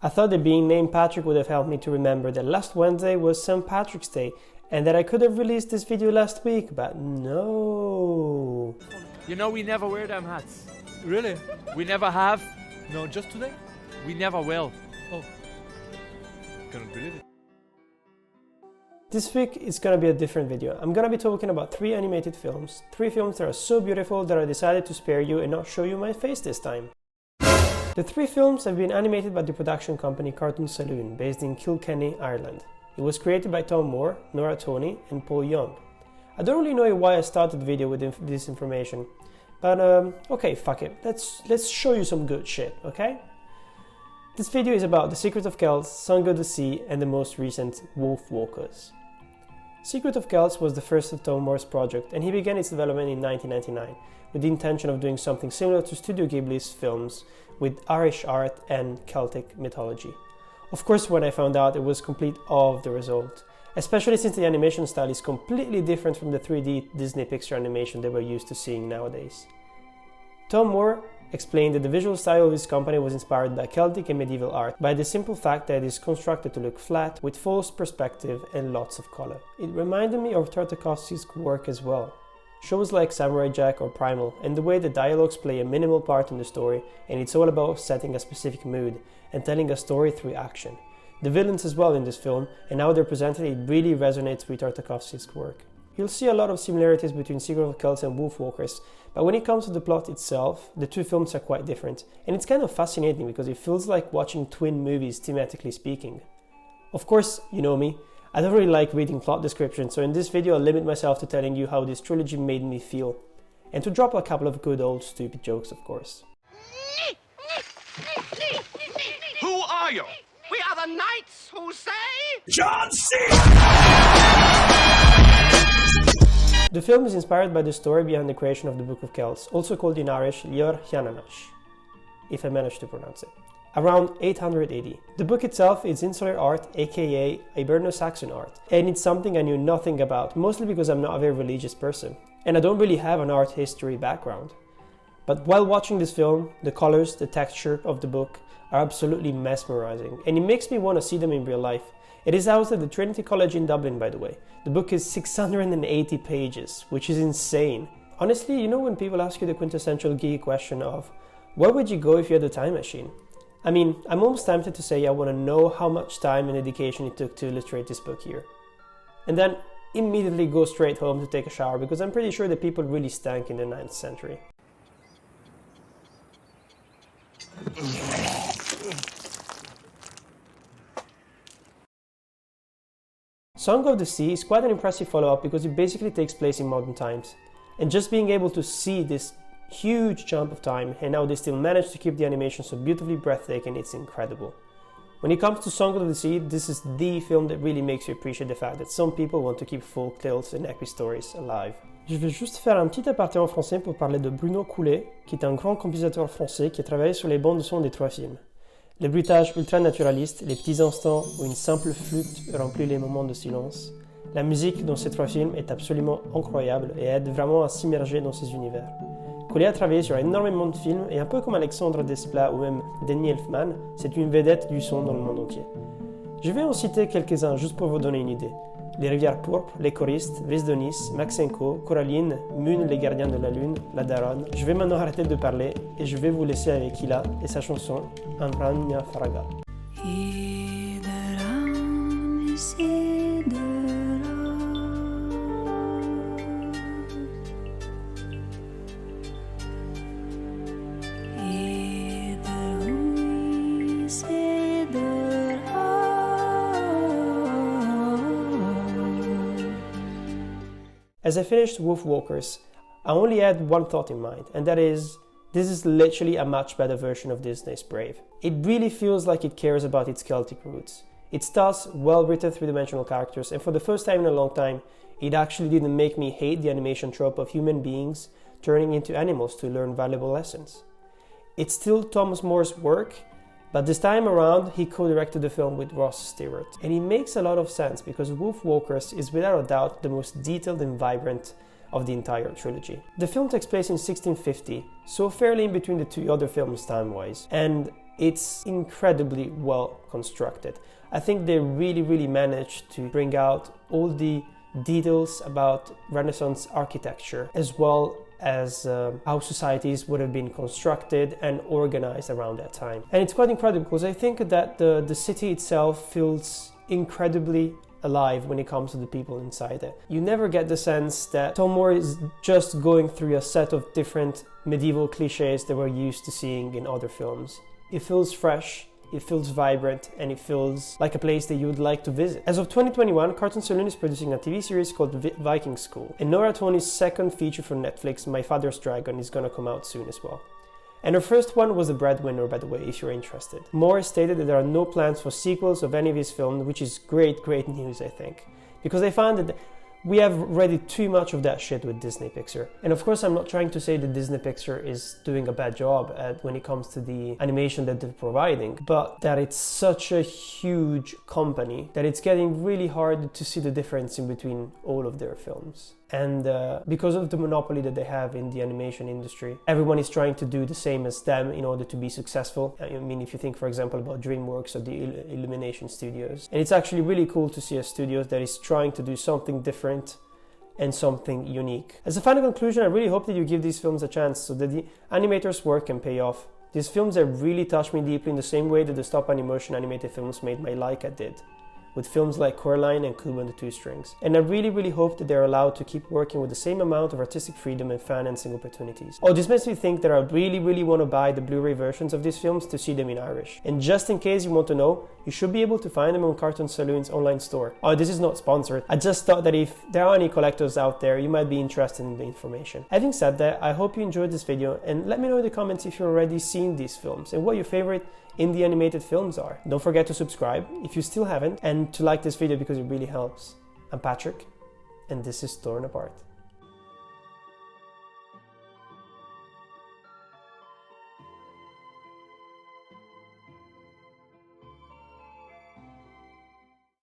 I thought that being named Patrick would have helped me to remember that last Wednesday was St. Patrick's Day and that I could have released this video last week, but no. You know, we never wear them hats. Really? We never have. No, just today? We never will. Oh. Cannot believe it. This week is gonna be a different video. I'm gonna be talking about 3 animated films. 3 films that are so beautiful that I decided to spare you and not show you my face this time. The 3 films have been animated by the production company Cartoon Saloon, based in Kilkenny, Ireland. It was created by Tomm Moore, Nora Tony and Paul Young. I don't really know why I started the video with this information, but okay, fuck it. Let's show you some good shit, okay? This video is about The Secret of Kells, Song of the Sea and the most recent Wolfwalkers. Secret of Kells was the first of Tomm Moore's project, and he began its development in 1999 with the intention of doing something similar to Studio Ghibli's films with Irish art and Celtic mythology. Of course, when I found out, it was complete awe of the result, especially since the animation style is completely different from the 3D Disney Pixar animation that we're used to seeing nowadays. Tomm Moore explained that the visual style of his company was inspired by Celtic and medieval art, by the simple fact that it is constructed to look flat, with false perspective and lots of color. It reminded me of Tartakovsky's work as well. Shows like Samurai Jack or Primal, and the way the dialogues play a minimal part in the story, and it's all about setting a specific mood and telling a story through action. The villains as well in this film, and how they're presented, it really resonates with Tartakovsky's work. You'll see a lot of similarities between Secret of Kells and Wolfwalkers, but when it comes to the plot itself, the 2 films are quite different, and it's kind of fascinating because it feels like watching twin movies thematically speaking. Of course, you know me, I don't really like reading plot descriptions, so in this video I'll limit myself to telling you how this trilogy made me feel, and to drop a couple of good old stupid jokes, of course. Who are you? We are the knights who say... John C. The film is inspired by the story behind the creation of the Book of Kells, also called in Irish Lior Cheannaich, if I managed to pronounce it, around 880. The book itself is insular art, aka Iberno-Saxon art, and it's something I knew nothing about, mostly because I'm not a very religious person, and I don't really have an art history background. But while watching this film, the colors, the texture of the book are absolutely mesmerizing, and it makes me want to see them in real life. It is housed at the Trinity College in Dublin, by the way. The book is 680 pages, which is insane. Honestly, you know when people ask you the quintessential geeky question of, where would you go if you had a time machine? I mean, I'm almost tempted to say I want to know how much time and dedication it took to illustrate this book here. And then immediately go straight home to take a shower, because I'm pretty sure that people really stank in the 9th century. Song of the Sea is quite an impressive follow-up because it basically takes place in modern times. And just being able to see this huge jump of time and how they still manage to keep the animation so beautifully breathtaking, it's incredible. When it comes to Song of the Sea, this is the film that really makes you appreciate the fact that some people want to keep folk tales and epic stories alive. Je vais juste faire un petit aparté en français pour parler de Bruno Coulet, qui est un grand compositeur français qui a travaillé sur les bandes de son des 3 films. Les bruitages ultra-naturalistes, les petits instants où une simple flûte remplit les moments de silence. La musique dans ces 3 films est absolument incroyable et aide vraiment à s'immerger dans ces univers. Coulet a travaillé sur énormément de films et un peu comme Alexandre Desplat ou même Danny Elfman, c'est une vedette du son dans le monde entier. Je vais en citer quelques-uns juste pour vous donner une idée. Les Rivières Pourpres, Les Choristes, Vis de Nice, Maxenko, Coraline, Moon, Les Gardiens de la Lune, La Daronne. Je vais maintenant arrêter de parler et je vais vous laisser avec Hila et sa chanson Amrania Faraga. As I finished Wolfwalkers, I only had one thought in mind, and that is, this is literally a much better version of Disney's Brave. It really feels like it cares about its Celtic roots. It stars well-written three-dimensional characters, and for the first time in a long time, it actually didn't make me hate the animation trope of human beings turning into animals to learn valuable lessons. It's still Tomm Moore's work, but this time around he co-directed the film with Ross Stewart. And it makes a lot of sense because Wolfwalkers is without a doubt the most detailed and vibrant of the entire trilogy. The film takes place in 1650, so fairly in between the 2 other films time-wise. And it's incredibly well constructed. I think they really managed to bring out all the details about Renaissance architecture, as well as how societies would have been constructed and organized around that time. And it's quite incredible because I think that the city itself feels incredibly alive when it comes to the people inside it. You never get the sense that Tomm Moore is just going through a set of different medieval cliches that we're used to seeing in other films. It feels fresh, it feels vibrant, and it feels like a place that you would like to visit. As of 2021, Cartoon Saloon is producing a TV series called Viking School, and Nora Tony's second feature for Netflix, My Father's Dragon, is gonna come out soon as well. And her first one was The Breadwinner, by the way, if you're interested. Moore stated that there are no plans for sequels of any of his films, which is great news, I think. Because I found that we have already too much of that shit with Disney Pixar. And of course, I'm not trying to say that Disney Pixar is doing a bad job when it comes to the animation that they're providing, but that it's such a huge company that it's getting really hard to see the difference in between all of their films. And because of the monopoly that they have in the animation industry, everyone is trying to do the same as them in order to be successful. I mean, if you think, for example, about DreamWorks or the Illumination Studios. And it's actually really cool to see a studio that is trying to do something different and something unique. As a final conclusion, I really hope that you give these films a chance so that the animators' work can pay off. These films have really touched me deeply in the same way that the stop animation animated films made my Laika did, with films like Coraline and Kubo and the Two Strings. And I really hope that they're allowed to keep working with the same amount of artistic freedom and financing opportunities. Oh, this makes me think that I really want to buy the Blu-ray versions of these films to see them in Irish. And just in case you want to know, you should be able to find them on Cartoon Saloon's online store. Oh, this is not sponsored. I just thought that if there are any collectors out there, you might be interested in the information. Having said that, I hope you enjoyed this video, and let me know in the comments if you've already seen these films and what your favorite indie animated films are. Don't forget to subscribe if you still haven't, and to like this video because it really helps. I'm Patrick, and this is Torn Apart.